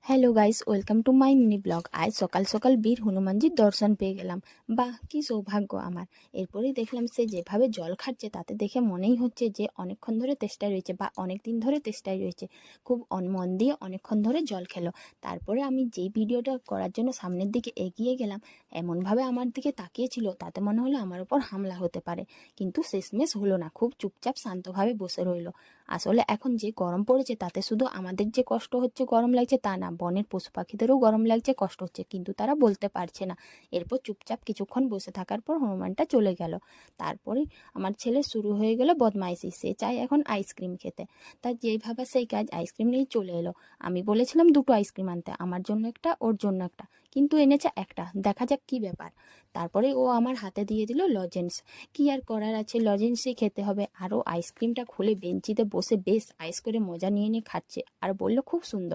Hello guys, welcome to my mini blog. আজ সকাল সকাল বীর হনুমানজির দর্শন পেয়ে গেলাম। বাহ, কি সৌভাগ্য আমার। এরপরেই দেখলাম সে যেভাবে জল খাচ্ছে তাতে দেখে মনেই হচ্ছে যে অনেকক্ষণ ধরে তেষ্টায় রয়েছে বা অনেক দিন ধরে তেষ্টায় রয়েছে। খুব মন দিয়ে অনেকক্ষণ ধরে জল খেলো। তারপরে আমি যেই ভিডিওটা করার জন্য সামনের দিকে এগিয়ে গেলাম, এমনভাবে আমার দিকে তাকিয়েছিল তাতে মনে হলো আমার উপর হামলা হতে পারে। কিন্তু শেষমেশ হলো না, খুব চুপচাপ শান্তভাবে বসে রইলো। আসলে এখন যে গরম পড়েছে তাতে শুধু আমাদের যে কষ্ট হচ্ছে, গরম লাগছে তা না, বনের পশু পাখিদেরও গরম লাগছে, কষ্ট হচ্ছে, কিন্তু তারা বলতে পারছে না। এরপর চুপচাপ কিছুক্ষণ বসে থাকার পর হনুমানটা চলে গেল। তারপরে আমার ছেলে শুরু হয়ে গেল বদমাইশি, সে চায় এখন আইসক্রিম খেতে। তার যেই ভাবা সেই কাজ, আইসক্রিম নিয়ে চলে এলো। আমি বলেছিলাম দুটো আইসক্রিম আনতে, আমার জন্য একটা, ওর জন্য একটা, কিন্তু এনেছে একটা। দেখা যাক কি ব্যাপার। তারপরে ও আমার হাতে দিয়ে দিল লজেন্স। কি আর করার আছে, লজেন্সই খেতে হবে। আরও আইসক্রিমটা খুলে বেঞ্চিতে বসে বেশ আইস করে মজা নিয়ে নিয়ে খাচ্ছে আর বলল খুব সুন্দর।